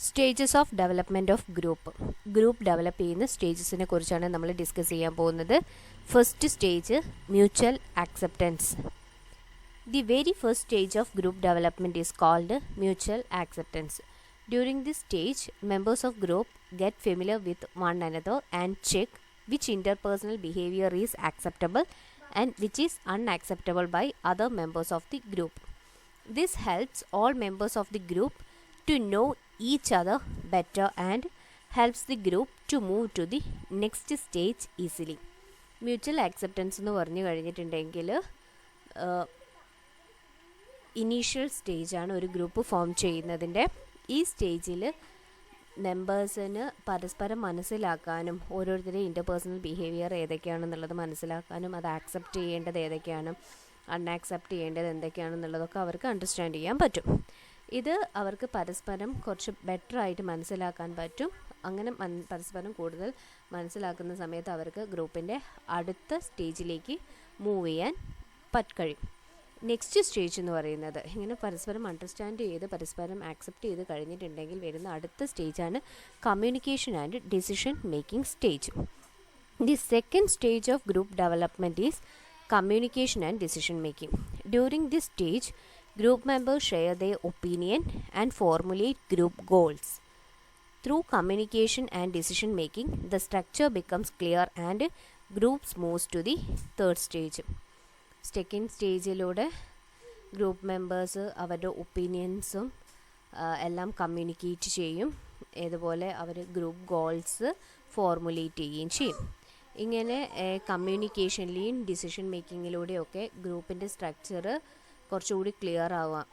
Stages of development of group develop ചെയ്യുന്ന സ്റ്റേജസിനെ കുറിച്ചാണ് നമ്മൾ ഡിസ്കസ് ചെയ്യാൻ പോകുന്നത്. First stage mutual acceptance. The very first stage of group development is called mutual acceptance. During this stage members of group get familiar with one another and check which interpersonal behavior is acceptable and which is unacceptable by other members of the group. This helps all members of the group to know each other better and helps the group to move to the next stage easily. Mutual acceptance എന്ന് പറഞ്ഞു കഴിഞ്ഞിട്ടുണ്ടെങ്കിൽ initial സ്റ്റേജാണ് ഒരു group form ചെയ്യുന്നതിൻ്റെ. ഈ സ്റ്റേജിൽ മെമ്പേഴ്സിന് പരസ്പരം മനസ്സിലാക്കാനും ഓരോരുത്തരുടെയും ഇൻ്റർപേഴ്സണൽ ബിഹേവിയർ ഏതൊക്കെയാണെന്നുള്ളത് മനസ്സിലാക്കാനും അത് ആക്സെപ്റ്റ് ചെയ്യേണ്ടത് ഏതൊക്കെയാണ്, അൺആക്സെപ്റ്റ് ചെയ്യേണ്ടത് എന്തൊക്കെയാണെന്നുള്ളതൊക്കെ അവർക്ക് അണ്ടർസ്റ്റാൻഡ് ചെയ്യാൻ പറ്റും. ഇത് അവർക്ക് പരസ്പരം കുറച്ച് ബെറ്ററായിട്ട് മനസ്സിലാക്കാൻ പറ്റും. അങ്ങനെ പരസ്പരം കൂടുതൽ മനസ്സിലാക്കുന്ന സമയത്ത് അവർക്ക് ഗ്രൂപ്പിൻ്റെ അടുത്ത സ്റ്റേജിലേക്ക് മൂവ് ചെയ്യാൻ കഴിയും. നെക്സ്റ്റ് സ്റ്റേജ് എന്ന് പറയുന്നത് ഇങ്ങനെ പരസ്പരം അണ്ടർസ്റ്റാൻഡ് ചെയ്ത് പരസ്പരം ആക്സെപ്റ്റ് ചെയ്ത് കഴിഞ്ഞിട്ടുണ്ടെങ്കിൽ വരുന്ന അടുത്ത സ്റ്റേജാണ് communication and decision making stage. The second stage of group development is communication and decision making. During this stage, group members share their opinion and formulate group goals. Through communication and decision making, the structure becomes clear and groups moves to the third stage. Second സ്റ്റേജിലൂടെ group members അവരുടെ ഒപ്പീനിയൻസും എല്ലാം communicate ചെയ്യും. ഇതുപോലെ അവർ group goals formulate ചെയ്യുകയും ചെയ്യും. ഇങ്ങനെ കമ്മ്യൂണിക്കേഷനിലെയും decision മേക്കിങ്ങിലൂടെയൊക്കെ ഗ്രൂപ്പിൻ്റെ സ്ട്രക്ചർ കുറച്ചുകൂടി ക്ലിയർ ആവാം.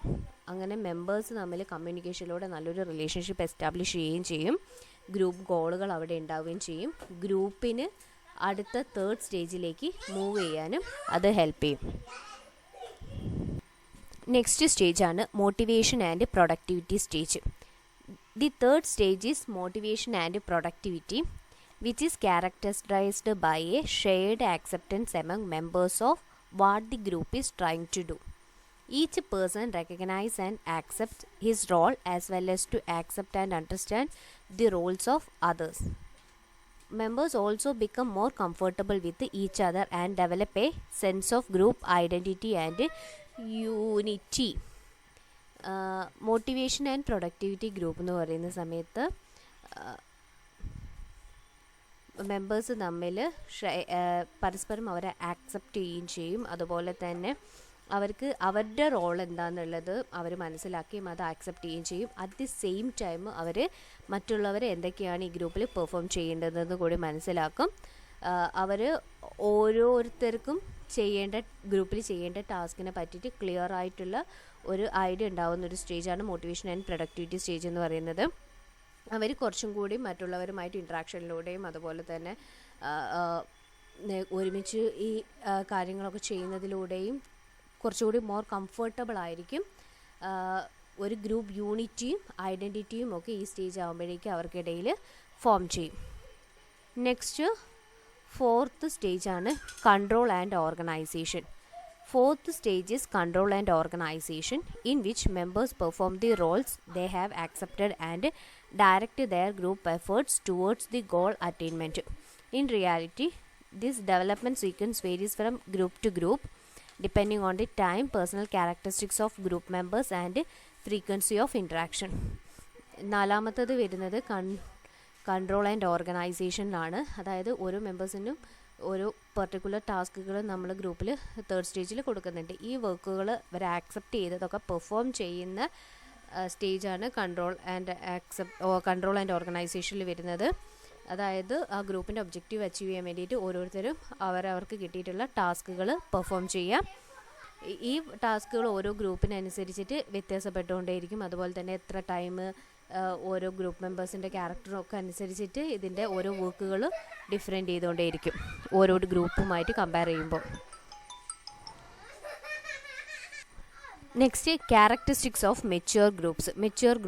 അങ്ങനെ മെമ്പേഴ്സ് തമ്മിൽ കമ്മ്യൂണിക്കേഷനിലൂടെ നല്ലൊരു റിലേഷൻഷിപ്പ് എസ്റ്റാബ്ലിഷ് ചെയ്യുകയും ചെയ്യും. ഗ്രൂപ്പ് ഗോളുകൾ അവിടെ ഉണ്ടാവുകയും ചെയ്യും. ഗ്രൂപ്പിന് അടുത്ത തേർഡ് സ്റ്റേജിലേക്ക് മൂവ് ചെയ്യാനും അത് ഹെൽപ്പ് ചെയ്യും. നെക്സ്റ്റ് സ്റ്റേജാണ് motivation and productivity stage. The third stage is motivation and productivity, which is characterized by a shared acceptance among members of what the group is trying to do. Each person recognizes and accepts his role as well as to accept and understand the roles of others. Members also become more comfortable with each other and develop a sense of group identity and unity. Motivation and productivity group എന്ന് പറയുന്ന സമയത്ത് members തമ്മിൽ പരസ്പരം അവരെ accept ചെയ്യുകയും ചെയ്യും. അതുപോലെ തന്നെ അവർക്ക് അവരുടെ റോൾ എന്താണെന്നുള്ളത് അവർ മനസ്സിലാക്കുകയും അത് ആക്സെപ്റ്റ് ചെയ്യുകയും ചെയ്യും. അറ്റ് ദി സെയിം ടൈം അവർ മറ്റുള്ളവർ എന്തൊക്കെയാണ് ഈ ഗ്രൂപ്പിൽ പെർഫോം ചെയ്യേണ്ടതെന്ന് കൂടി മനസ്സിലാക്കും. അവർ ഓരോരുത്തർക്കും ഗ്രൂപ്പിൽ ചെയ്യേണ്ട ടാസ്കിനെ പറ്റിയിട്ട് ക്ലിയർ ആയിട്ടുള്ള ഒരു ഐഡിയ ഉണ്ടാകുന്ന ഒരു സ്റ്റേജാണ് മോട്ടിവേഷൻ ആൻഡ് പ്രൊഡക്ടിവിറ്റി സ്റ്റേജ് എന്ന് പറയുന്നത്. അവർ കുറച്ചും കൂടി മറ്റുള്ളവരുമായിട്ട് ഇൻട്രാക്ഷനിലൂടെയും അതുപോലെ തന്നെ ഒരുമിച്ച് ഈ കാര്യങ്ങളൊക്കെ ചെയ്യുന്നതിലൂടെയും കുറച്ചുകൂടി മോർ കംഫർട്ടബിൾ ആയിരിക്കും. ഒരു ഗ്രൂപ്പ് യൂണിറ്റിയും ഐഡൻറ്റിറ്റിയും ഒക്കെ ഈ സ്റ്റേജ് ആകുമ്പോഴേക്കും അവർക്കിടയിൽ ഫോം ചെയ്യും. നെക്സ്റ്റ് ഫോർത്ത് സ്റ്റേജാണ് control and organisation. Fourth stage is control and organization, in which members perform the roles they have accepted and direct their group efforts towards the goal attainment. In reality, this development sequence varies from group to group, depending on the time, personal characteristics of group members and frequency of interaction. നാലാമത്തത് വരുന്നത് control and ഓർഗനൈസേഷനിലാണ്. അതായത് ഓരോ മെമ്പേഴ്സിനും ഓരോ particular ടാസ്കുകൾ നമ്മൾ ഗ്രൂപ്പിൽ third സ്റ്റേജിൽ കൊടുക്കുന്നുണ്ട്. ഈ വർക്കുകൾ ഇവർ ആക്സെപ്റ്റ് ചെയ്തതൊക്കെ പെർഫോം ചെയ്യുന്ന സ്റ്റേജാണ് കൺട്രോൾ ആൻഡ് ഓർഗനൈസേഷനിൽ വരുന്നത്. അതായത് ആ ഗ്രൂപ്പിൻ്റെ ഒബ്ജക്റ്റീവ് അച്ചീവ് ചെയ്യാൻ വേണ്ടിയിട്ട് ഓരോരുത്തരും അവർക്ക് കിട്ടിയിട്ടുള്ള ടാസ്കുകൾ പെർഫോം ചെയ്യാം. ഈ ടാസ്കുകൾ ഓരോ ഗ്രൂപ്പിനനുസരിച്ചിട്ട് വ്യത്യാസപ്പെട്ടുകൊണ്ടേയിരിക്കും. അതുപോലെ തന്നെ എത്ര ടൈം ഓരോ ഗ്രൂപ്പ് മെമ്പേഴ്സിൻ്റെ ക്യാരക്ടറൊക്കെ അനുസരിച്ചിട്ട് ഇതിൻ്റെ ഓരോ വർക്കുകൾ ഡിഫറെൻ്റ് ചെയ്തുകൊണ്ടേയിരിക്കും ഓരോ ഗ്രൂപ്പുമായിട്ട് കമ്പയർ ചെയ്യുമ്പോൾ. നെക്സ്റ്റ് ക്യാരക്ടറിസ്റ്റിക്സ് ഓഫ് മെച്യൂർ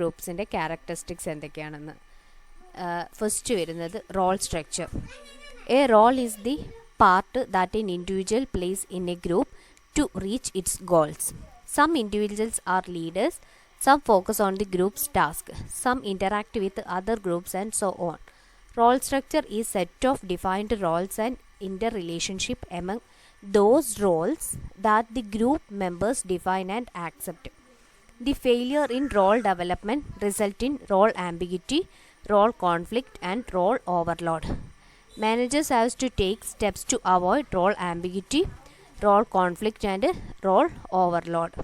ഗ്രൂപ്പ്സിൻ്റെ ക്യാരക്ടറിസ്റ്റിക്സ് എന്തൊക്കെയാണെന്ന്. ഫസ്റ്റ് വരുന്നത് role structure. A role is the part that an individual plays in a group to reach its goals. Some individuals are leaders, Some focus on the group's task, some interact with other groups, and so on. Role structure is set of defined roles and interrelationship among those roles that the group members define and accept. The failure in role development result in role ambiguity, role conflict, and role overload. Managers have to take steps to avoid role ambiguity, role conflict, and role overload.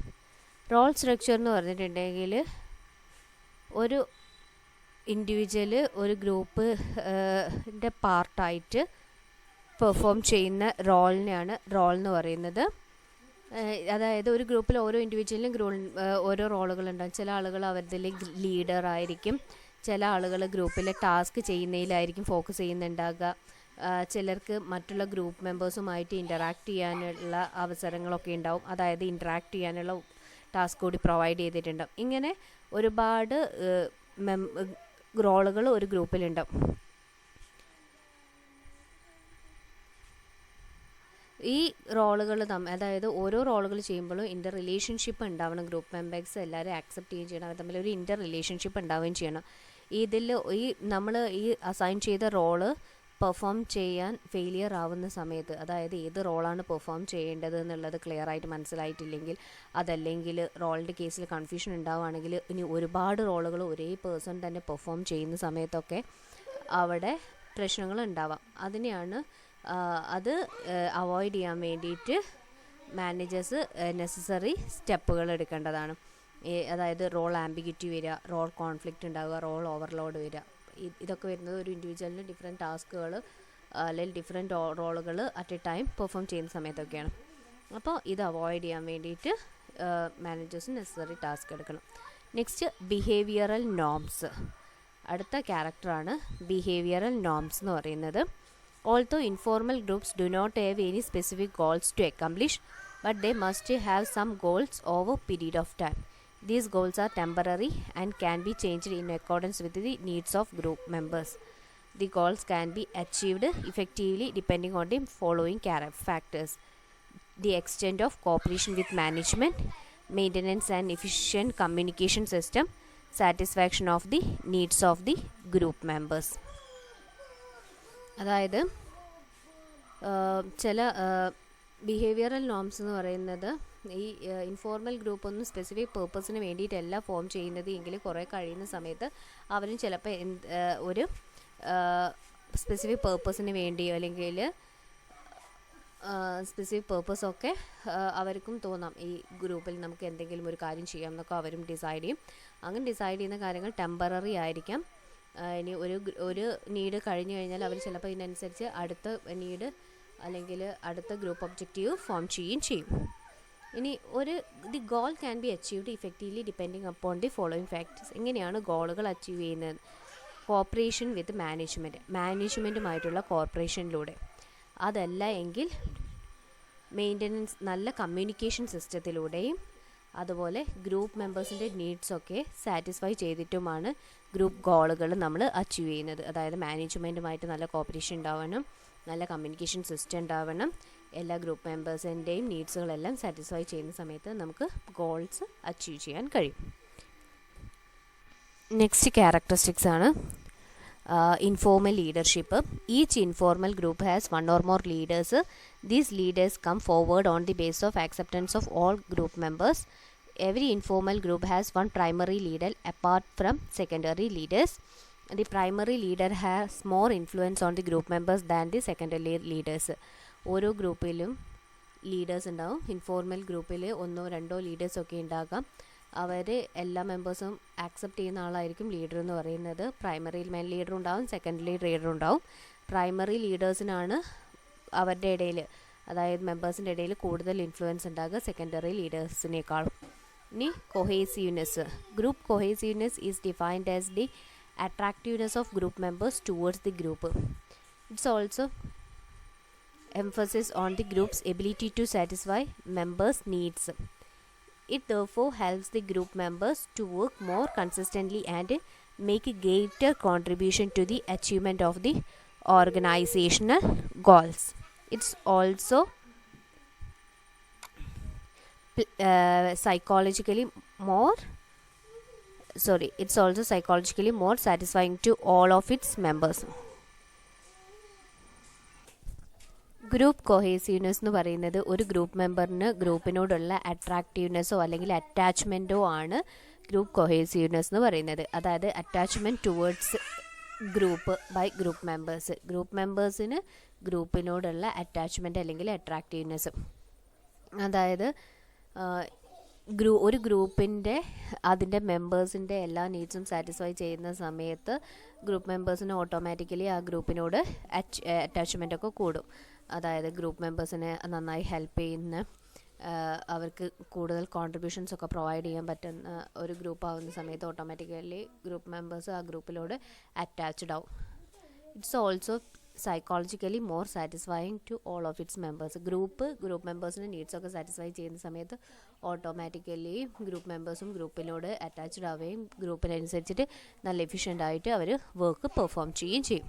Role structure എന്ന് പറഞ്ഞിട്ടുണ്ടെങ്കിൽ ഒരു individual ഒരു ഗ്രൂപ്പിൻ്റെ പാർട്ടായിട്ട് perform ചെയ്യുന്ന റോളിനെയാണ് role എന്ന് പറയുന്നത്. അതായത് ഒരു ഗ്രൂപ്പിൽ ഓരോ ഇൻഡിവിജ്വലിനും ഓരോ റോളുകളുണ്ടാകും. ചില ആളുകൾ അവരുടെ ലീഡർ ആയിരിക്കും, ചില ആളുകൾ ഗ്രൂപ്പിലെ ടാസ്ക് ചെയ്യുന്നതിലായിരിക്കും ഫോക്കസ് ചെയ്യുന്നുണ്ടാകുക, ചിലർക്ക് മറ്റുള്ള ഗ്രൂപ്പ് മെമ്പേഴ്സുമായിട്ട് ഇൻറ്ററാക്ട് ചെയ്യാനുള്ള അവസരങ്ങളൊക്കെ ഉണ്ടാവും, അതായത് ഇൻറ്ററാക്ട് ചെയ്യാനുള്ള ടാസ്ക് കൂടി പ്രൊവൈഡ് ചെയ്തിട്ടുണ്ടാവും. ഇങ്ങനെ ഒരുപാട് റോളുകൾ ഒരു ഗ്രൂപ്പിലുണ്ടാവും. ഈ റോളുകൾ അതായത് ഓരോ റോളുകൾ ചെയ്യുമ്പോഴും ഇൻ്റർ റിലേഷൻഷിപ്പ് ഉണ്ടാവണം. ഗ്രൂപ്പ് മെമ്പേഴ്സ് എല്ലാവരും ആക്സെപ്റ്റ് ചെയ്യുകയും ചെയ്യണം, അവർ തമ്മിൽ ഒരു ഇൻ്റർ റിലേഷൻഷിപ്പ് ഉണ്ടാവുകയും ചെയ്യണം. ഇതിൽ നമ്മൾ ഈ അസൈൻ ചെയ്ത റോള് പെർഫോം ചെയ്യാൻ ഫെയിലിയർ ആവുന്ന സമയത്ത്, അതായത് ഏത് റോളാണ് പെർഫോം ചെയ്യേണ്ടത് എന്നുള്ളത് ക്ലിയർ ആയിട്ട് മനസ്സിലായിട്ടില്ലെങ്കിൽ, അതല്ലെങ്കിൽ റോളിൻ്റെ കേസിൽ കൺഫ്യൂഷൻ ഉണ്ടാവുകയാണെങ്കിൽ, ഇനി ഒരുപാട് റോളുകൾ ഒരേ പേഴ്സൺ തന്നെ പെർഫോം ചെയ്യുന്ന സമയത്തൊക്കെ അവിടെ പ്രശ്നങ്ങൾ ഉണ്ടാവാം. അതിനെയാണ് അത് അവോയ്ഡ് ചെയ്യാൻ വേണ്ടിയിട്ട് മാനേജേഴ്സ് നെസസറി സ്റ്റെപ്പുകൾ എടുക്കേണ്ടതാണ്. അതായത് റോൾ ആംബിഗ്യൂറ്റി വരിക, റോൾ കോൺഫ്ലിക്റ്റ് ഉണ്ടാവുക, റോൾ ഓവർലോഡ് വരിക. ഇതൊക്കെ വരുന്നത് ഒരു ഇൻഡിവിജ്വലിന് ഡിഫറെൻറ്റ് ടാസ്കുകൾ അല്ലെങ്കിൽ ഡിഫറെൻറ്റ് റോളുകൾ അറ്റ് എ ടൈം പെർഫോം ചെയ്യുന്ന സമയത്തൊക്കെയാണ്. അപ്പോൾ ഇത് അവോയ്ഡ് ചെയ്യാൻ വേണ്ടിയിട്ട് മാനേജേഴ്സ് നെസസറി ടാസ്ക് എടുക്കണം. Next behavioural norms. അടുത്ത ക്യാരക്ടറാണ് ബിഹേവിയറൽ നോംസ് എന്ന് പറയുന്നത്. Although informal groups do not have any specific goals to accomplish, but they must have some goals over a period of time. These goals are temporary and can be changed in accordance with the needs of group members. The goals can be achieved effectively depending on the following factors: the extent of cooperation with management, maintenance and efficient communication system, satisfaction of the needs of the group members. അതായത് ചില behavioural norms എന്ന് പറയുന്നത് ഈ informal group ഒന്നും specific പേർപ്പസിന് വേണ്ടിയിട്ടല്ല form ചെയ്യുന്നത് എങ്കിൽ കുറേ കഴിയുന്ന സമയത്ത് അവരും ചിലപ്പോൾ ഒരു സ്പെസിഫിക് പേർപ്പസിന് വേണ്ടിയോ അല്ലെങ്കിൽ സ്പെസിഫിക് പേർപ്പസൊക്കെ അവർക്കും തോന്നാം, ഈ ഗ്രൂപ്പിൽ നമുക്ക് എന്തെങ്കിലും ഒരു കാര്യം ചെയ്യാം എന്നൊക്കെ അവരും ഡിസൈഡ് ചെയ്യും. അങ്ങനെ ഡിസൈഡ് ചെയ്യുന്ന കാര്യങ്ങൾ ടെമ്പററി ആയിരിക്കാം. ഇനി ഒരു നീഡ് കഴിഞ്ഞു കഴിഞ്ഞാൽ അവർ ചിലപ്പോൾ ഇതിനനുസരിച്ച് അടുത്ത നീഡ് അല്ലെങ്കിൽ അടുത്ത ഗ്രൂപ്പ് ഒബ്ജക്റ്റീവ് ഫോം ചെയ്യുകയും ചെയ്യും. ഇനി the goal can be achieved effectively depending upon the following factors. എങ്ങനെയാണ് ഗോളുകൾ അച്ചീവ് ചെയ്യുന്നത്? കോർപ്പറേഷൻ വിത്ത് മാനേജ്മെൻറ്റുമായിട്ടുള്ള കോർപ്പറേഷനിലൂടെ. അതല്ല എങ്കിൽ മെയിൻ്റനൻസ്, നല്ല കമ്മ്യൂണിക്കേഷൻ സിസ്റ്റത്തിലൂടെയും അതുപോലെ ഗ്രൂപ്പ് മെമ്പേഴ്സിൻ്റെ നീഡ്സൊക്കെ സാറ്റിസ്ഫൈ ചെയ്തിട്ടുമാണ് ഗ്രൂപ്പ് ഗോളുകൾ നമ്മൾ അച്ചീവ് ചെയ്യുന്നത്. അതായത് മാനേജ്മെൻറ്റുമായിട്ട് നല്ല കോപ്പറേഷൻ ഉണ്ടാവണം, നല്ല കമ്മ്യൂണിക്കേഷൻ സിസ്റ്റം ഉണ്ടാവണം, എല്ലാ ഗ്രൂപ്പ് മെമ്പേഴ്സിൻ്റെയും നീഡ്സുകളെല്ലാം സാറ്റിസ്ഫൈ ചെയ്യുന്ന സമയത്ത് നമുക്ക് ഗോൾസ് അച്ചീവ് ചെയ്യാൻ കഴിയും. നെക്സ്റ്റ് ക്യാരക്ടറിസ്റ്റിക്സ് ആണ് informal leadership. Each informal group has one or more leaders. These leaders come forward on the basis of acceptance of all group members. Every informal group has one primary leader apart from secondary leaders. The primary leader has more influence on the group members than the secondary leaders. ഓരോ ഗ്രൂപ്പിലും leaders ഉണ്ടാവും. Informal ഗ്രൂപ്പിൽ ഒന്നോ രണ്ടോ ലീഡേഴ്സൊക്കെ ഉണ്ടാകാം. അവർ എല്ലാ മെമ്പേഴ്സും accept ചെയ്യുന്ന ആളായിരിക്കും leader എന്ന് പറയുന്നത്. പ്രൈമറി ലീഡർ ഉണ്ടാവും, സെക്കൻഡറി ലീഡർ ഉണ്ടാവും. പ്രൈമറി ലീഡേഴ്സിനാണ് അവരുടെ ഇടയിൽ, അതായത് മെമ്പേഴ്സിൻ്റെ ഇടയിൽ കൂടുതൽ ഇൻഫ്ലുവൻസ് ഉണ്ടാകുക സെക്കൻഡറി ലീഡേഴ്സിനേക്കാളും. ഇനി cohesiveness. Group cohesiveness is defined as the attractiveness of group members towards the group. It's also emphasis on the group's ability to satisfy members' needs. It therefore helps the group members to work more consistently and make a greater contribution to the achievement of the organizational goals. It's also psychologically more it's also psychologically more satisfying to all of its members. Group cohesiveness എന്ന് പറയുന്നത് ഒരു group മെമ്പറിന് ഗ്രൂപ്പിനോടുള്ള അട്രാക്റ്റീവ്നെസ്സോ അല്ലെങ്കിൽ അറ്റാച്ച്മെൻറ്റോ ആണ് group cohesiveness എന്ന് പറയുന്നത്. അതായത് attachment towards group by group മെമ്പേഴ്സിന് ഗ്രൂപ്പിനോടുള്ള അറ്റാച്ച്മെൻറ്റ് അല്ലെങ്കിൽ അട്രാക്റ്റീവ്നെസ്. അതായത് ഒരു ഗ്രൂപ്പിൻ്റെ അതിൻ്റെ മെമ്പേഴ്സിൻ്റെ എല്ലാ നീഡ്സും സാറ്റിസ്ഫൈ ചെയ്യുന്ന സമയത്ത് ഗ്രൂപ്പ് മെമ്പേഴ്സിന് ഓട്ടോമാറ്റിക്കലി ആ ഗ്രൂപ്പിനോട് അറ്റാച്ച്മെൻ്റ് ഒക്കെ കൂടും. അതായത് ഗ്രൂപ്പ് മെമ്പേഴ്സിനെ നന്നായി ഹെൽപ്പ് ചെയ്യുന്ന, അവർക്ക് കൂടുതൽ കോൺട്രിബ്യൂഷൻസ് ഒക്കെ പ്രൊവൈഡ് ചെയ്യാൻ പറ്റുന്ന ഒരു ഗ്രൂപ്പ് ആവുന്ന സമയത്ത് ഓട്ടോമാറ്റിക്കലി ഗ്രൂപ്പ് മെമ്പേഴ്സ് ആ ഗ്രൂപ്പിലോട് അറ്റാച്ച്ഡ് ആവും. It's also psychologically more satisfying to all of its members. Group മെമ്പേഴ്സിൻ്റെ നീഡ്സൊക്കെ സാറ്റിസ്ഫൈ ചെയ്യുന്ന സമയത്ത് ഓട്ടോമാറ്റിക്കലി ഗ്രൂപ്പ് മെമ്പേഴ്സും ഗ്രൂപ്പിനോട് അറ്റാച്ച്ഡ് ആവുകയും ഗ്രൂപ്പിനനുസരിച്ചിട്ട് നല്ല എഫിഷ്യൻ്റ് അവർ വർക്ക് പെർഫോം ചെയ്യുകയും ചെയ്യും.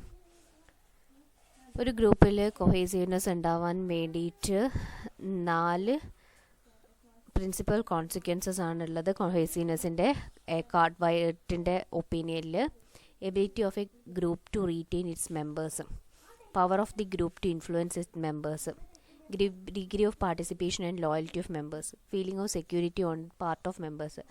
ഒരു ഗ്രൂപ്പിൽ കൊഹേസീവ്നെസ് ഉണ്ടാവാൻ വേണ്ടിയിട്ട് 4 പ്രിൻസിപ്പൽ കോൺസിക്വൻസസ് ആണുള്ളത് കൊഹേസീവ്നെസ്സിൻ്റെ. കാർട്ട് വൈറ്റിൻ്റെ ഒപ്പീനിയനിൽ ability of a group to retain its members, power of the group to influence its members, degree of participation and loyalty of members, feeling of security on part of members.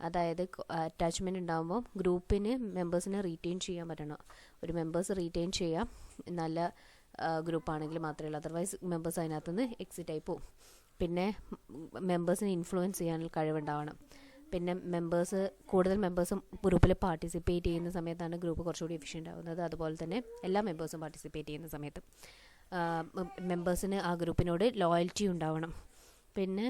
അതായത് attachment ഉണ്ടാകുമ്പോൾ ഗ്രൂപ്പിന് മെമ്പേഴ്സിനെ retain ചെയ്യാൻ പറ്റണം. ഒരു members retain ചെയ്യാം, നല്ല ഗ്രൂപ്പാണെങ്കിൽ മാത്രമേ ഉള്ളൂ, അതർവൈസ് മെമ്പേഴ്സ് അതിനകത്തുനിന്ന് എക്സിറ്റ് ആയി പോകും. പിന്നെ മെമ്പേഴ്സിനെ ഇൻഫ്ലുവൻസ് ചെയ്യാനുള്ള കഴിവുണ്ടാവണം. പിന്നെ കൂടുതൽ മെമ്പേഴ്സും ഗ്രൂപ്പിൽ പാർട്ടിസിപ്പേറ്റ് ചെയ്യുന്ന സമയത്താണ് ഗ്രൂപ്പ് കുറച്ചുകൂടി എഫിഷ്യൻ്റ് ആവുന്നത്. അതുപോലെ തന്നെ എല്ലാ മെമ്പേഴ്സും പാർട്ടിസിപ്പേറ്റ് ചെയ്യുന്ന സമയത്ത് മെമ്പേഴ്സിന് ആ ഗ്രൂപ്പിനോട് ലോയൽറ്റി ഉണ്ടാവണം. പിന്നെ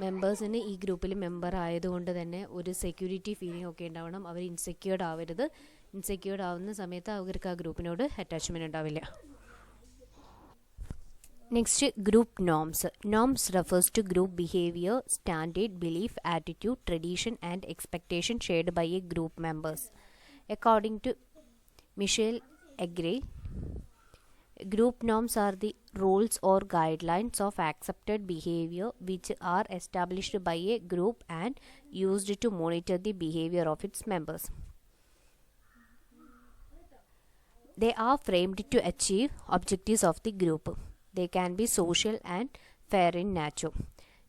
മെമ്പേഴ്സിന് ഈ ഗ്രൂപ്പിൽ മെമ്പർ ആയതുകൊണ്ട് തന്നെ ഒരു സെക്യൂരിറ്റി ഫീലിംഗ് ഒക്കെ ഉണ്ടാവണം. അവർ ഇൻസെക്യൂർഡ് ആവരുത്. ഇൻസെക്യൂർഡ് ആവുന്ന സമയത്ത് അവർക്ക് ആ ഗ്രൂപ്പിനോട് അറ്റാച്ച്മെൻറ്റ് ഉണ്ടാവില്ല. Next, group norms. Norms refers to group behaviour, standard, belief, attitude, tradition and expectation shared by a group members. According to Michael എഗ്രേ, group norms are the rules or guidelines of accepted behavior which are established by a group and used to monitor the behavior of its members. They are framed to achieve objectives of the group. They can be social and fair in nature.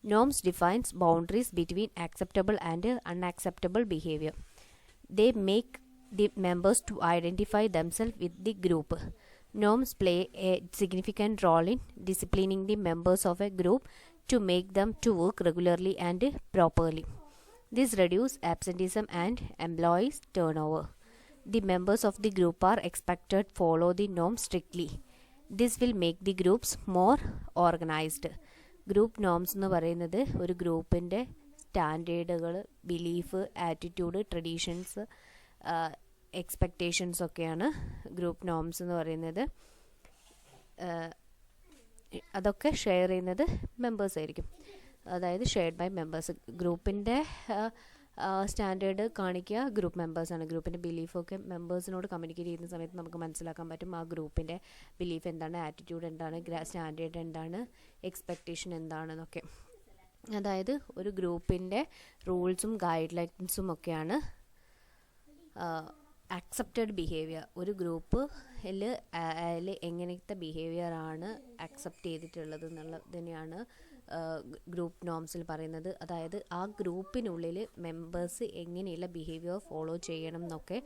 Norms defines boundaries between acceptable and unacceptable behavior. They make the members to identify themselves with the group. Norms play a significant role in disciplining the members of a group to make them to work regularly and properly. This reduces absenteeism and employees turnover. The members of the group are expected to follow the norms strictly. This will make the groups more organized. Group norms എന്ന് പറയുന്നത് ഒരു ഗ്രൂപ്പിൻ്റെ സ്റ്റാൻഡേർഡുകൾ, belief, attitude, traditions, expectations ഒക്കെയാണ് group norms എന്ന് പറയുന്നത്. അതൊക്കെ share ചെയ്യുന്നത് members ആയിരിക്കും. അതായത് ഷെയർഡ് ബൈ മെമ്പേഴ്സ്. ഗ്രൂപ്പിൻ്റെ സ്റ്റാൻഡേർഡ് കാണിക്കുക ഗ്രൂപ്പ് മെമ്പേഴ്സാണ്. ഗ്രൂപ്പിൻ്റെ ബിലീഫൊക്കെ മെമ്പേഴ്സിനോട് കമ്മ്യൂണിക്കേറ്റ് ചെയ്യുന്ന സമയത്ത് നമുക്ക് മനസ്സിലാക്കാൻ പറ്റും ആ ഗ്രൂപ്പിൻ്റെ ബിലീഫ് എന്താണ്, ആറ്റിറ്റ്യൂഡ് എന്താണ്, സ്റ്റാൻഡേർഡ് എന്താണ്, എക്സ്പെക്റ്റേഷൻ എന്താണെന്നൊക്കെ. അതായത് ഒരു ഗ്രൂപ്പിൻ്റെ റൂൾസും ഗൈഡ് ലൈൻസും ഒക്കെയാണ് അക്സെപ്റ്റഡ് ബിഹേവിയർ. ഒരു ഗ്രൂപ്പിൽ എങ്ങനത്തെ ബിഹേവിയറാണ് അക്സെപ്റ്റ് ചെയ്തിട്ടുള്ളത് എന്നുള്ളതിനെയാണ് ഗ്രൂപ്പ് നോംസിൽ പറയുന്നത്. അതായത് ആ ഗ്രൂപ്പിനുള്ളിൽ മെമ്പേഴ്സ് എങ്ങനെയുള്ള ബിഹേവിയർ ഫോളോ ചെയ്യണം എന്നൊക്കെ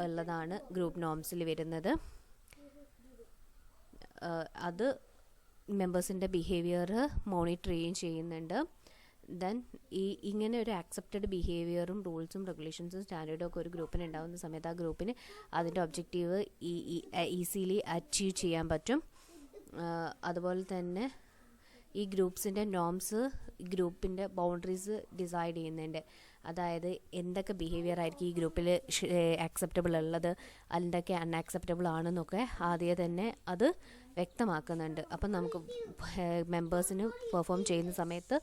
ഉള്ളതാണ് ഗ്രൂപ്പ് നോംസിൽ വരുന്നത്. അത് മെമ്പേഴ്സിൻ്റെ ബിഹേവിയർ മോണിറ്റർ ചെയ്യുന്നുണ്ട്. ദെൻ ഇങ്ങനെ ഒരു ആക്സെപ്റ്റഡ് ബിഹേവിയറും റൂൾസും റെഗുലേഷൻസും സ്റ്റാൻഡേർഡും ഒക്കെ ഒരു ഗ്രൂപ്പിന് ഉണ്ടാകുന്ന സമയത്ത് ആ ഗ്രൂപ്പിന് അതിൻ്റെ ഒബ്ജക്റ്റീവ് ഈസിലി അച്ചീവ് ചെയ്യാൻ പറ്റും. അതുപോലെ തന്നെ ഈ ഗ്രൂപ്പ്സിൻ്റെ നോംസ് ഗ്രൂപ്പിൻ്റെ ബൗണ്ടറീസ് ഡിസൈഡ് ചെയ്യുന്നുണ്ട്. അതായത് എന്തൊക്കെ ബിഹേവിയർ ആയിരിക്കും ഈ ഗ്രൂപ്പിൽ ആക്സെപ്റ്റബിൾ ഉള്ളത്, എന്തൊക്കെ അൺആക്സെപ്റ്റബിൾ ആണെന്നൊക്കെ ആദ്യം തന്നെ അത് വ്യക്തമാക്കുന്നുണ്ട്. അപ്പം നമുക്ക് മെമ്പേഴ്സിന് പെർഫോം ചെയ്യുന്ന സമയത്ത്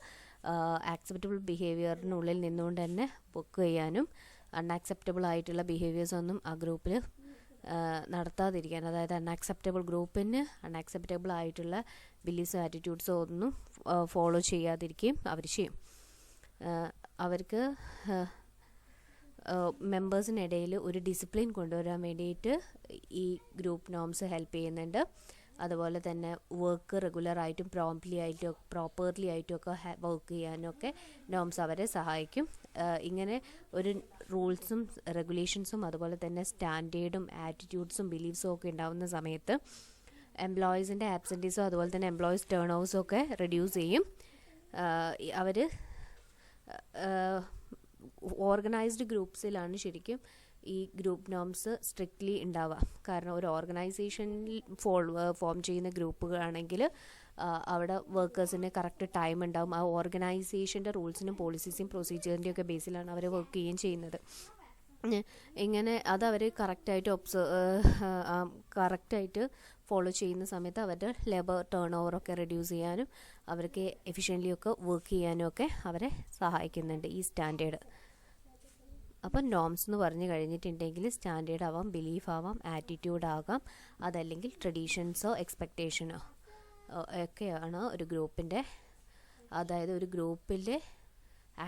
ആക്സെപ്റ്റബിൾ ബിഹേവിയറിനുള്ളിൽ നിന്നുകൊണ്ട് തന്നെ വർക്ക് ചെയ്യാനും അൺആക്സെപ്റ്റബിൾ ആയിട്ടുള്ള ബിഹേവിയേഴ്സൊന്നും ആ ഗ്രൂപ്പിൽ നടത്താതിരിക്കാൻ, അതായത് അൺആക്സെപ്റ്റബിൾ ഗ്രൂപ്പിന് അൺആക്സെപ്റ്റബിൾ ആയിട്ടുള്ള ബിലീഫ്സോ ആറ്റിറ്റ്യൂഡ്സോ ഒന്നും ഫോളോ ചെയ്യാതിരിക്കുകയും അവർ ചെയ്യും. അവർക്ക് മെമ്പേഴ്സിനിടയിൽ ഒരു ഡിസിപ്ലിൻ കൊണ്ടുവരാൻ വേണ്ടിയിട്ട് ഈ ഗ്രൂപ്പ് നോംസ് ഹെൽപ്പ് ചെയ്യുന്നുണ്ട്. അതുപോലെ തന്നെ വർക്ക് റെഗുലറായിട്ടും പ്രോപ്പർലി ആയിട്ടും ഒക്കെ വർക്ക് ചെയ്യാനൊക്കെ നോംസ് അവരെ സഹായിക്കും. ഇങ്ങനെ ഒരു റൂൾസും റെഗുലേഷൻസും അതുപോലെ തന്നെ സ്റ്റാൻഡേർഡും ആറ്റിറ്റ്യൂഡ്സും ബിലീഫ്സും ഒക്കെ ഉണ്ടാകുന്ന സമയത്ത് എംപ്ലോയീസിൻ്റെ ആബ്സെൻറ്റീസും അതുപോലെ തന്നെ എംപ്ലോയീസ് ടേൺ ഓവേഴ്സും ഒക്കെ റെഡ്യൂസ് ചെയ്യും. അവർ ഓർഗനൈസ്ഡ് ഗ്രൂപ്പ്സിലാണ് ശരിക്കും ഈ ഗ്രൂപ്പ് നോംസ് സ്ട്രിക്ട്ലി ഉണ്ടാവുക. കാരണം ഒരു ഓർഗനൈസേഷനിൽ ഫോം ചെയ്യുന്ന ഗ്രൂപ്പുകളാണെങ്കിൽ അവിടെ വർക്കേഴ്സിന് കറക്റ്റ് ടൈം ഉണ്ടാവും. ആ ഓർഗനൈസേഷൻ്റെ റൂൾസിനും പോളിസീസും പ്രൊസീജിയറിൻ്റെയും ഒക്കെ ബേസിലാണ് അവർ വർക്ക് ചെയ്യുകയും ചെയ്യുന്നത്. ഇങ്ങനെ അതവർ കറക്റ്റായിട്ട് ഫോളോ ചെയ്യുന്ന സമയത്ത് അവരുടെ ലേബർ ടേൺ ഓവറൊക്കെ റെഡ്യൂസ് ചെയ്യാനും അവർക്ക് എഫിഷ്യൻ്റ്ലി ഒക്കെ വർക്ക് ചെയ്യാനും ഒക്കെ അവരെ സഹായിക്കുന്നുണ്ട് ഈ സ്റ്റാൻഡേർഡ്. അപ്പം നോംസ് എന്ന് പറഞ്ഞു കഴിഞ്ഞിട്ടുണ്ടെങ്കിൽ സ്റ്റാൻഡേർഡ് ആവാം, ബിലീഫ് ആവാം, ആറ്റിറ്റ്യൂഡ് ആകാം, അതല്ലെങ്കിൽ ട്രഡീഷൻസോ എക്സ്പെക്റ്റേഷനോ ഒക്കെയാണ് ഒരു ഗ്രൂപ്പിൻ്റെ, അതായത് ഒരു ഗ്രൂപ്പിൽ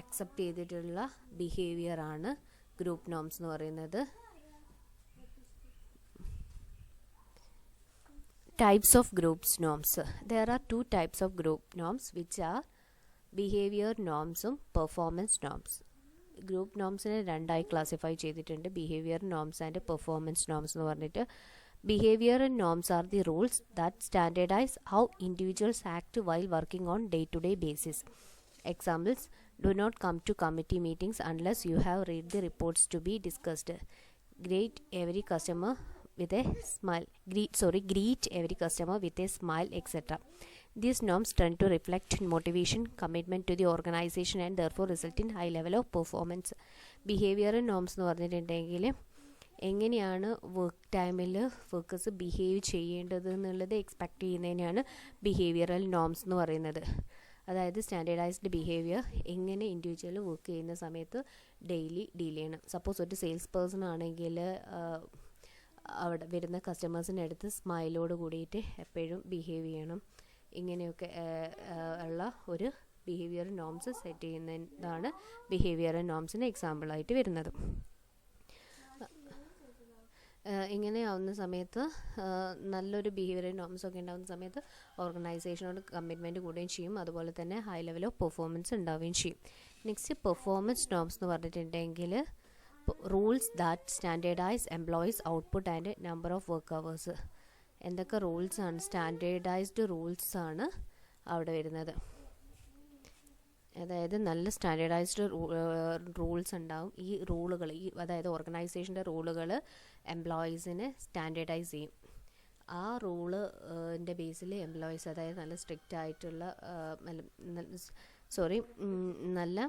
ആക്സെപ്റ്റ് ചെയ്തിട്ടുള്ള ബിഹേവിയറാണ് ഗ്രൂപ്പ് നോംസ് എന്ന് പറയുന്നത്. Types of groups norms. There are two types of group norms which are behavior norms and performance norms. Group നോംസിനെ രണ്ടായി ക്ലാസിഫൈ ചെയ്തിട്ടുണ്ട്, behaviour norms and performance norms എന്ന് പറഞ്ഞിട്ട്. Behaviour norms are the rules that standardise how individuals act while working on day to day basis. Examples: do not come to committee meetings unless you have read the reports to be discussed. Greet every customer with a smile. Greet every customer with a smile, etc. These norms tend to reflect motivation, commitment to the organization and therefore result in high level of performance. Behavioral norms എന്ന് പറഞ്ഞിട്ടുണ്ടെങ്കിൽ എങ്ങനെയാണ് work ടൈമിൽ workers behave ചെയ്യേണ്ടത് എന്നുള്ളത് expect ചെയ്യുന്നതിനാണ് behavioural norms എന്ന് പറയുന്നത്. അതായത് സ്റ്റാൻഡേർഡൈസ്ഡ് ബിഹേവിയർ എങ്ങനെ ഇൻഡിവിജ്വൽ വർക്ക് ചെയ്യുന്ന സമയത്ത് ഡെയിലി ഡീൽ ചെയ്യണം. സപ്പോസ് ഒരു സെയിൽസ് പേഴ്സൺ ആണെങ്കിൽ അവിടെ വരുന്ന കസ്റ്റമേഴ്സിൻ്റെ അടുത്ത് സ്മൈലോട് കൂടിയിട്ട് എപ്പോഴും ബിഹേവ് ചെയ്യണം. ഇങ്ങനെയൊക്കെ ഉള്ള ഒരു ബിഹേവിയർ നോംസ് സെറ്റ് ചെയ്യുന്നതാണ് ബിഹേവിയർ നോംസിന് എക്സാമ്പിളായിട്ട് വരുന്നത്. ഇങ്ങനെ ആവുന്ന സമയത്ത് നല്ലൊരു ബിഹേവിയർ നോംസ് ഒക്കെ ഉണ്ടാകുന്ന സമയത്ത് ഓർഗനൈസേഷനോട് കമ്മിറ്റ്മെൻറ്റ് കൂടുകയും ചെയ്യും, അതുപോലെ തന്നെ ഹൈ ലെവൽ ഓഫ് പെർഫോമൻസ് ഉണ്ടാവുകയും ചെയ്യും. നെക്സ്റ്റ് പെർഫോമൻസ് നോംസ് എന്ന് പറഞ്ഞിട്ടുണ്ടെങ്കിൽ rules that standardise employees output and number of work hours. എന്തൊക്കെ റൂൾസാണ്? സ്റ്റാൻഡേർഡൈസ്ഡ് റൂൾസാണ് അവിടെ വരുന്നത്. അതായത് നല്ല സ്റ്റാൻഡേർഡൈസ്ഡ് റൂൾസ് ഉണ്ടാവും. ഈ റൂളുകൾ അതായത് ഓർഗനൈസേഷൻ്റെ റൂളുകൾ എംപ്ലോയീസിനെ സ്റ്റാൻഡേർഡൈസ് ചെയ്യും. ആ റൂളിൻ്റെ ബേസിൽ എംപ്ലോയീസ്, അതായത് നല്ല സ്ട്രിക്റ്റ് ആയിട്ടുള്ള നല്ല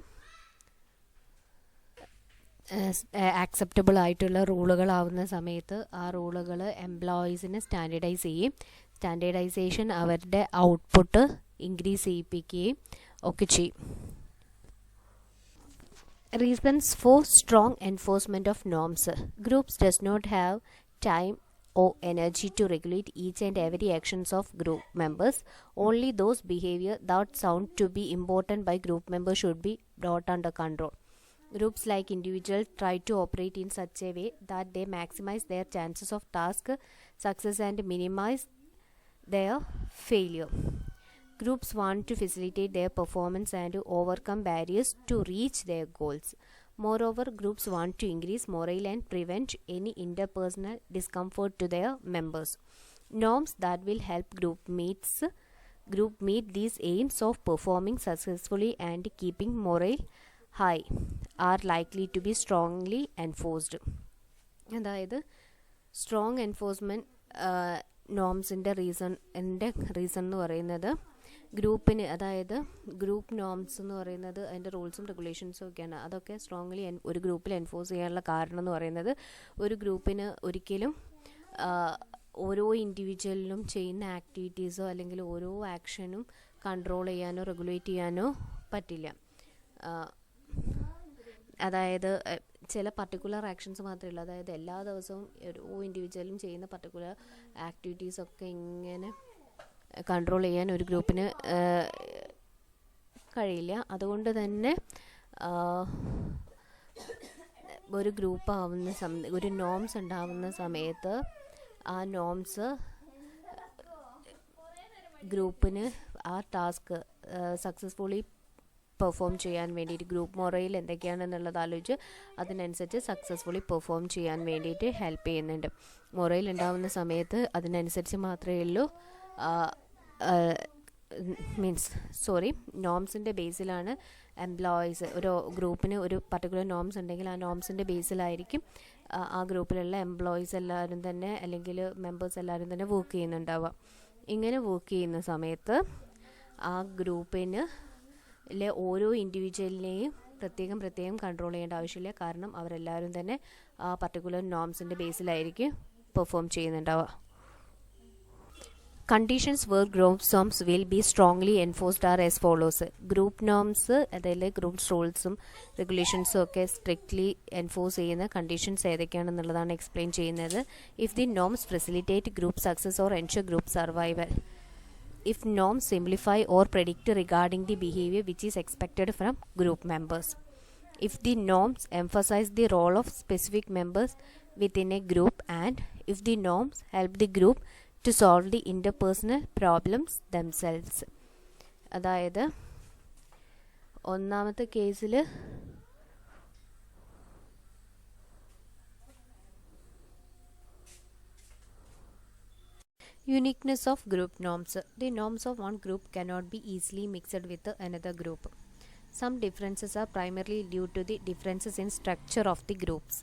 ആക്സെപ്റ്റബിൾ ആയിട്ടുള്ള റൂളുകളാവുന്ന സമയത്ത് ആ റൂളുകൾ എംപ്ലോയീസിനെ സ്റ്റാൻഡേർഡൈസ് ചെയ്യും. സ്റ്റാൻഡേർഡൈസേഷൻ അവരുടെ ഔട്ട്പുട്ട് ഇൻക്രീസ് ചെയ്യിപ്പിക്കുകയും ഒക്കെ ചെയ്യും. Reasons for strong enforcement of norms. Groups does not have time or energy to regulate each and every actions of group members. Only those behavior that sound to be important by group members should be brought under control. Groups like individuals try to operate in such a way that they maximize their chances of task success and minimize their failure. Groups want to facilitate their performance and overcome barriers to reach their goals. Moreover, groups want to increase morale and prevent any interpersonal discomfort to their members. Norms that will help group meet these aims of performing successfully and keeping morale high are likely to be strongly enforced. അതായത് strong enforcement നോംസിൻ്റെ reason എന്ന് പറയുന്നത് ഗ്രൂപ്പിന്, അതായത് group norms എന്ന് പറയുന്നത് അതിൻ്റെ റൂൾസും റെഗുലേഷൻസും ഒക്കെയാണ്. അതൊക്കെ സ്ട്രോങ്ലി ഒരു ഗ്രൂപ്പിൽ എൻഫോഴ്സ് ചെയ്യാനുള്ള കാരണം എന്ന് പറയുന്നത് ഒരു ഗ്രൂപ്പിന് ഒരിക്കലും ഓരോ ഇൻഡിവിജ്വലിനും ചെയ്യുന്ന ആക്ടിവിറ്റീസോ അല്ലെങ്കിൽ ഓരോ ആക്ഷനും കൺട്രോൾ ചെയ്യാനോ റെഗുലേറ്റ് ചെയ്യാനോ പറ്റില്ല. അതായത് ചില പർട്ടിക്കുലർ ആക്ഷൻസ് മാത്രമേ ഉള്ളൂ. അതായത് എല്ലാ ദിവസവും ഓരോ ഇൻഡിവിജ്വലും ചെയ്യുന്ന പർട്ടിക്കുലർ ആക്ടിവിറ്റീസൊക്കെ ഇങ്ങനെ കൺട്രോൾ ചെയ്യാൻ ഒരു ഗ്രൂപ്പിന് കഴിയില്ല. അതുകൊണ്ട് തന്നെ ഒരു ഗ്രൂപ്പ് ആവുന്ന ഒരു നോംസ് ഉണ്ടാവുന്ന സമയത്ത് ആ നോംസ് ഗ്രൂപ്പിന് ആ ടാസ്ക് സക്സസ്ഫുള്ളി പെർഫോം ചെയ്യാൻ വേണ്ടിയിട്ട് ഗ്രൂപ്പ് മൊറയിൽ എന്തൊക്കെയാണെന്നുള്ളത് ആലോചിച്ച് അതിനനുസരിച്ച് സക്സസ്ഫുള്ളി പെർഫോം ചെയ്യാൻ വേണ്ടിയിട്ട് ഹെൽപ്പ് ചെയ്യുന്നുണ്ട്. മൊറയിൽ ഉണ്ടാവുന്ന സമയത്ത് അതിനനുസരിച്ച് മാത്രമേ ഉള്ളൂ നോംസിൻ്റെ ബേസിലാണ് എംപ്ലോയീസ് ഒരു ഗ്രൂപ്പിന് ഒരു പർട്ടിക്കുലർ നോംസ് ഉണ്ടെങ്കിൽ ആ നോംസിൻ്റെ ബേസിലായിരിക്കും ആ ഗ്രൂപ്പിലുള്ള എംപ്ലോയീസ് എല്ലാവരും തന്നെ അല്ലെങ്കിൽ മെമ്പേഴ്സ് എല്ലാവരും തന്നെ വർക്ക് ചെയ്യുന്നുണ്ടാവുക. ഇങ്ങനെ വർക്ക് ചെയ്യുന്ന സമയത്ത് ആ ഗ്രൂപ്പിന് ഓരോ ഇൻഡിവിജ്വലിനെയും പ്രത്യേകം കൺട്രോൾ ചെയ്യേണ്ട ആവശ്യമില്ല. കാരണം അവരെല്ലാവരും തന്നെ ആ പർട്ടിക്കുലർ നോംസിൻ്റെ ബേസിലായിരിക്കും പെർഫോം ചെയ്യുന്നുണ്ടാവുക. Conditions where group norms will be strongly enforced are as follows. Group norms അതായത് ഗ്രൂപ്പ് റൂൾസും റെഗുലേഷൻസും ഒക്കെ സ്ട്രിക്ട്ലി എൻഫോഴ്സ് ചെയ്യുന്ന കണ്ടീഷൻസ് ഏതൊക്കെയാണെന്നുള്ളതാണ് എക്സ്പ്ലെയിൻ ചെയ്യുന്നത്. If the norms facilitate group success or ensure group survival. If norms simplify or predict regarding the behavior which is expected from group members. If the norms emphasize the role of specific members within a group, and if the norms help the group to solve the interpersonal problems themselves. അതായത് ഒന്നാമത്തെ കേസിൽ uniqueness of group norms. The norms of one group cannot be easily mixed with another group. Some differences are primarily due to the differences in structure of the groups.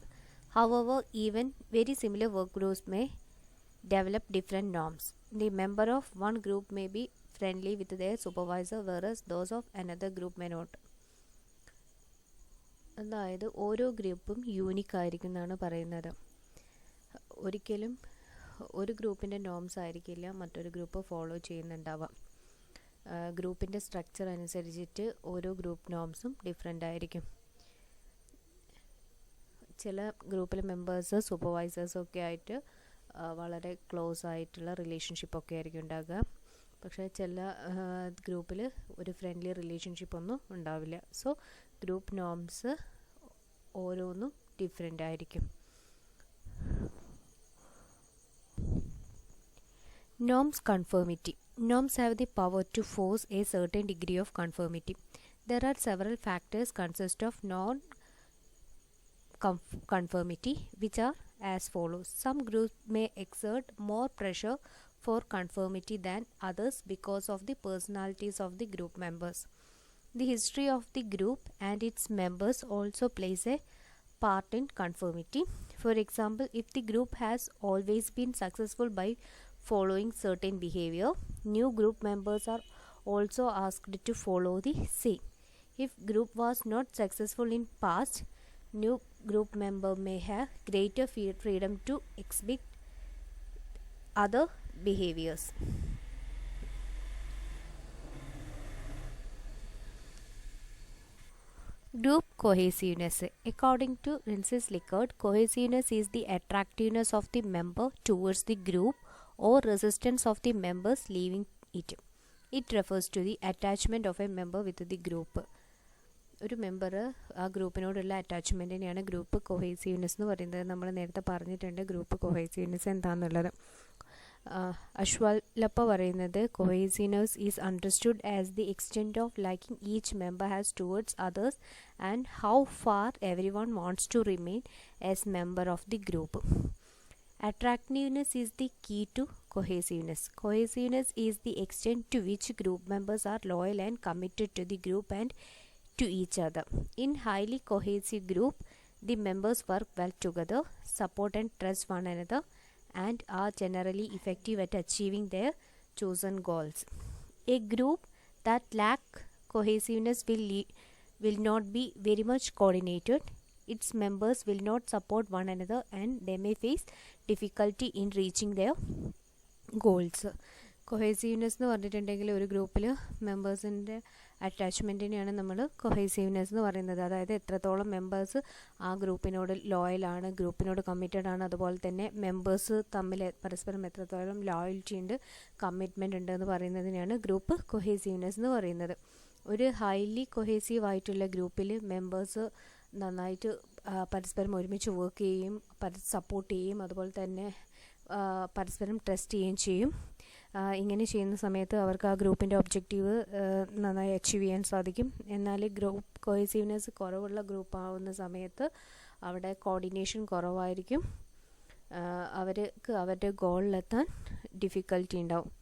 However, even very similar work groups may develop different norms. The member of one group may be friendly with their supervisor, whereas those of another group may not. അതായത് ഓരോ ഗ്രൂപ്പും unique ആയിരിക്കും എന്നാണ് പറയുന്നത്. ഒരിക്കലും ഒരു ഗ്രൂപ്പിൻ്റെ norms ആയിരിക്കില്ല മറ്റൊരു ഗ്രൂപ്പ് ഫോളോ ചെയ്യുന്നുണ്ടാവാം. ഗ്രൂപ്പിൻ്റെ സ്ട്രക്ചർ അനുസരിച്ചിട്ട് ഓരോ ഗ്രൂപ്പ് നോംസും ഡിഫറെൻ്റ് ആയിരിക്കും. ചില ഗ്രൂപ്പിലെ മെമ്പേഴ്സ് സൂപ്പർവൈസേഴ്സൊക്കെ ആയിട്ട് വളരെ ക്ലോസ് ആയിട്ടുള്ള റിലേഷൻഷിപ്പൊക്കെ ആയിരിക്കും ഉണ്ടാകുക. പക്ഷേ ചില ഗ്രൂപ്പിൽ ഒരു ഫ്രണ്ട്ലി റിലേഷൻഷിപ്പൊന്നും ഉണ്ടാവില്ല. സോ ഗ്രൂപ്പ് നോംസ് ഓരോന്നും ഡിഫറെൻ്റ് ആയിരിക്കും. Norms conformity. Norms have the power to force a certain degree of conformity. There are several factors consist of non-conformity, which are as follows. Some groups may exert more pressure for conformity than others because of the personalities of the group members. The history of the group and its members also plays a part in conformity. For example, if the group has always been successful by following certain behavior, new group members are also asked to follow the same. If group was not successful in past, new group member may have greater freedom to exhibit other behaviors. Group cohesiveness. According to Francis Likert, cohesiveness is the attractiveness of the member towards the group or resistance of the members leaving it. It refers to the attachment of a member with the group. ഒരു member ആ ഗ്രൂപ്പിനോടുള്ള അറ്റാച്ച്മെൻറ്റിനെയാണ് group cohesiveness എന്ന് പറയുന്നത്. നമ്മൾ നേരത്തെ പറഞ്ഞിട്ടുണ്ട് group cohesiveness എന്താണെന്നുള്ളത്. അശ്വലപ്പ പറയുന്നത് cohesiveness is understood as the extent of liking each member has towards others and how far every one wants to remain as member of the group. Attractiveness is the key to cohesiveness. Cohesiveness is the extent to which group members are loyal and committed to the group and to each other. In highly cohesive group, the members work well together, support and trust one another, and are generally effective at achieving their chosen goals. A group that lacks cohesiveness will not be very much coordinated. Its members will not support one another and they may face difficulty in reaching their goals. Cohesiveness എന്ന് പറഞ്ഞിട്ടുണ്ടെങ്കിൽ ഒരു ഗ്രൂപ്പിൽ മെമ്പേഴ്സിൻ്റെ അറ്റാച്ച്മെൻറ്റിനെയാണ് നമ്മൾ cohesiveness എന്ന് പറയുന്നത്. അതായത് എത്രത്തോളം members ആ ഗ്രൂപ്പിനോട് ലോയലാണ്, ഗ്രൂപ്പിനോട് കമ്മിറ്റഡ് ആണ്, അതുപോലെ തന്നെ മെമ്പേഴ്സ് തമ്മിൽ പരസ്പരം എത്രത്തോളം ലോയൽറ്റി ഉണ്ട്, കമ്മിറ്റ്മെൻ്റ് ഉണ്ട് എന്ന് പറയുന്നതിനെയാണ് ഗ്രൂപ്പ് കൊഹേസീവ്നെസ് എന്ന് പറയുന്നത്. ഒരു ഹൈലി കൊഹേസീവ് ആയിട്ടുള്ള ഗ്രൂപ്പിൽ മെമ്പേഴ്സ് നന്നായിട്ട് പരസ്പരം ഒരുമിച്ച് വർക്ക് ചെയ്യും, സപ്പോർട്ട് ചെയ്യും, അതുപോലെ തന്നെ പരസ്പരം ട്രസ്റ്റ് ചെയ്യുകയും ചെയ്യും. ഇങ്ങനെ ചെയ്യുന്ന സമയത്ത് അവർക്ക് ആ ഗ്രൂപ്പിൻ്റെ ഒബ്ജക്റ്റീവ് നന്നായി അച്ചീവ് ചെയ്യാൻ സാധിക്കും. എന്നാൽ ഗ്രൂപ്പ് കോഹെസീവ്നെസ് കുറവുള്ള ഗ്രൂപ്പ് ആവുന്ന സമയത്ത് അവിടെ കോർഡിനേഷൻ കുറവായിരിക്കും, അവർക്ക് അവരുടെ ഗോളിലെത്താൻ ഡിഫിക്കൽറ്റി ഉണ്ടാവും.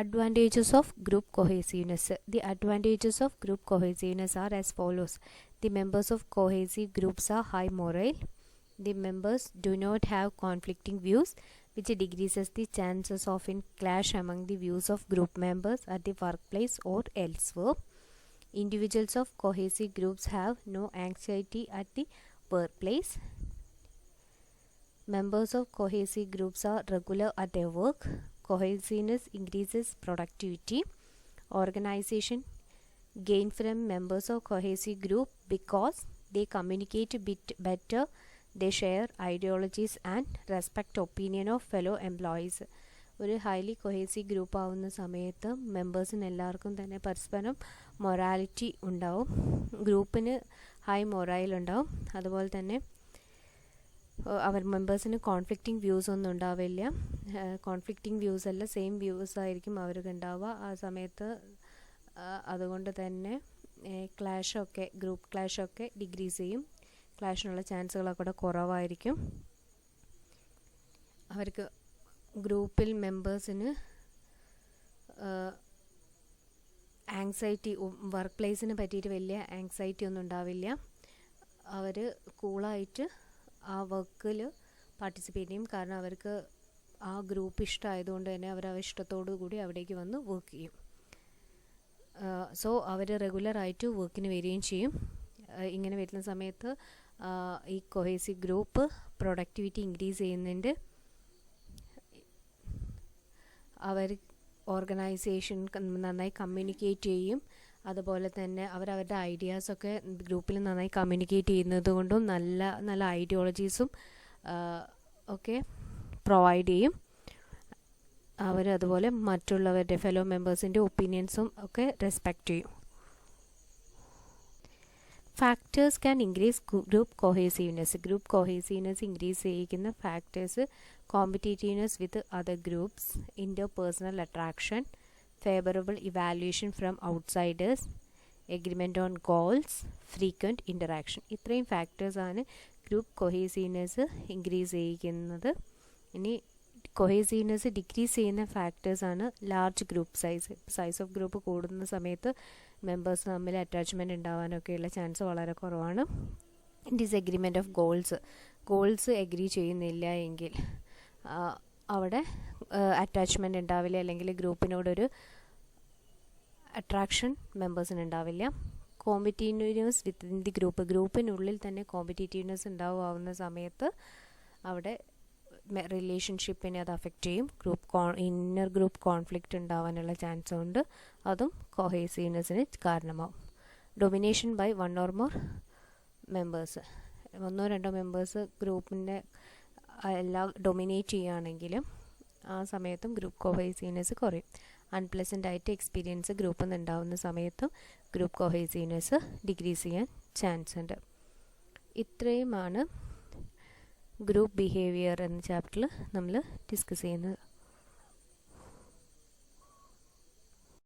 Advantages of group cohesiveness. The advantages of group cohesiveness are as follows. The members of cohesive groups are high morale. The members do not have conflicting views, which decreases the chances of in clash among the views of group members at the workplace or elsewhere. Individuals of cohesive groups have no anxiety at the workplace. Members of cohesive groups are regular at their work. Cohesiveness increases productivity. Organization gain from members of cohesive group because they communicate a bit better, they share ideologies and respect opinion of fellow employees. ഒരു highly കൊഹേസീവ് group ആവുന്ന സമയത്ത് മെമ്പേഴ്സിന് എല്ലാവർക്കും തന്നെ പരസ്പരം morality ഉണ്ടാവും, ഗ്രൂപ്പിന് high morale ഉണ്ടാവും. അതുപോലെ തന്നെ അവർ മെമ്പേഴ്സിന് കോൺഫ്ലിക്റ്റിംഗ് വ്യൂസ് ഒന്നും ഉണ്ടാവില്ല. കോൺഫ്ലിക്റ്റിംഗ് വ്യൂസ് അല്ല, സെയിം വ്യൂസ് ആയിരിക്കും അവർക്ക് ഉണ്ടാവുക ആ സമയത്ത്. അതുകൊണ്ട് തന്നെ ഗ്രൂപ്പ് ക്ലാഷൊക്കെ ഡിക്രീസ് ചെയ്യും, ക്ലാഷിനുള്ള ചാൻസുകളൊക്കെ കൂടെ കുറവായിരിക്കും. അവർക്ക് ഗ്രൂപ്പിൽ മെമ്പേഴ്സിന് ആങ്സൈറ്റി, വർക്ക് പ്ലേസിനെ പറ്റിയിട്ട് വലിയ ആങ്സൈറ്റി ഒന്നും ഉണ്ടാവില്ല. അവർ കൂളായിട്ട് ആ വർക്കിൽ പാർട്ടിസിപ്പേറ്റ് ചെയ്യും, കാരണം അവർക്ക് ആ ഗ്രൂപ്പ് ഇഷ്ടമായതുകൊണ്ട് തന്നെ അവർ ഇഷ്ടത്തോടു കൂടി അവിടേക്ക് വന്ന് വർക്ക് ചെയ്യും. സോ അവർ റെഗുലറായിട്ട് വർക്കിന് വരികയും ചെയ്യും. ഇങ്ങനെ വരുന്ന സമയത്ത് ഈ കൊഹേസീവ് ഗ്രൂപ്പ് പ്രൊഡക്ടിവിറ്റി ഇൻക്രീസ് ചെയ്യുന്നുണ്ട്. അവർ ഓർഗനൈസേഷൻ നന്നായി കമ്മ്യൂണിക്കേറ്റ് ചെയ്യും. അതുപോലെ തന്നെ അവരവരുടെ ഐഡിയാസൊക്കെ ഗ്രൂപ്പിൽ നന്നായി കമ്മ്യൂണിക്കേറ്റ് ചെയ്യുന്നത് കൊണ്ടും നല്ല നല്ല ഐഡിയോളജീസും ഒക്കെ പ്രൊവൈഡ് ചെയ്യും. അവരതുപോലെ മറ്റുള്ളവരുടെ ഫെലോ മെമ്പേഴ്സിൻ്റെ ഒപ്പീനിയൻസും ഒക്കെ റെസ്പെക്റ്റ് ചെയ്യും. Factors can increase group cohesiveness. Group cohesiveness increase ചെയ്യിക്കുന്ന factors competitiveness with other groups, interpersonal attraction, favorable evaluation from outsiders, agreement on goals, frequent interaction. ഇത്രയും ഫാക്ടേഴ്സാണ് ഗ്രൂപ്പ് കൊഹേസീവ്നെസ് ഇൻക്രീസ് ചെയ്യിക്കുന്നത്. ഇനി കൊഹേസീവ്നെസ് ഡിക്രീസ് ചെയ്യുന്ന ഫാക്ടേഴ്സാണ് large group size of group കൂടുന്ന സമയത്ത് members തമ്മിൽ അറ്റാച്ച്മെൻറ്റ് ഉണ്ടാവാനൊക്കെയുള്ള ചാൻസ് വളരെ കുറവാണ്. ഡിസഗ്രിമെൻറ്റ് ഓഫ് ഗോൾസ് എഗ്രി ചെയ്യുന്നില്ല എങ്കിൽ അവിടെ അറ്റാച്ച്മെൻറ്റ് ഉണ്ടാവില്ല, അല്ലെങ്കിൽ ഗ്രൂപ്പിനോടൊരു അട്രാക്ഷൻ മെമ്പേഴ്സിന് ഉണ്ടാവില്ല. കോമ്പറ്റീറ്റീവ്നെസ് വിത്തിൻ ദി ഗ്രൂപ്പിനുള്ളിൽ തന്നെ കോമ്പറ്റീറ്റീവ്നെസ് ഉണ്ടാവുന്ന സമയത്ത് അവിടെ റിലേഷൻഷിപ്പിനെ അത് അഫക്റ്റ് ചെയ്യും. ഇന്നർ ഗ്രൂപ്പ് കോൺഫ്ലിക്റ്റ് ഉണ്ടാവാനുള്ള ചാൻസ് ഉണ്ട്, അതും കൊഹേസീവ്നെസ്സിന് കാരണമാവും. Domination by one or more members, ഒന്നോ രണ്ടോ മെമ്പേഴ്സ് ഗ്രൂപ്പിൻ്റെ എല്ലാം ഡൊമിനേറ്റ് ചെയ്യുകയാണെങ്കിലും ആ സമയത്തും ഗ്രൂപ്പ് കൊഹേസീവ്നെസ് കുറയും. അൺപ്ലസൻ്റ് ആയിട്ട് എക്സ്പീരിയൻസ് ഗ്രൂപ്പിൽ നിന്ന് ഉണ്ടാകുന്ന സമയത്തും ഗ്രൂപ്പ് കൊഹേസീവ്നെസ് ഡിക്രീസ് ചെയ്യാൻ ചാൻസ് ഉണ്ട്. ഇത്രയുമാണ് ഗ്രൂപ്പ് ബിഹേവിയർ എന്ന ചാപ്റ്ററിൽ നമ്മൾ ഡിസ്കസ് ചെയ്യുന്നത്.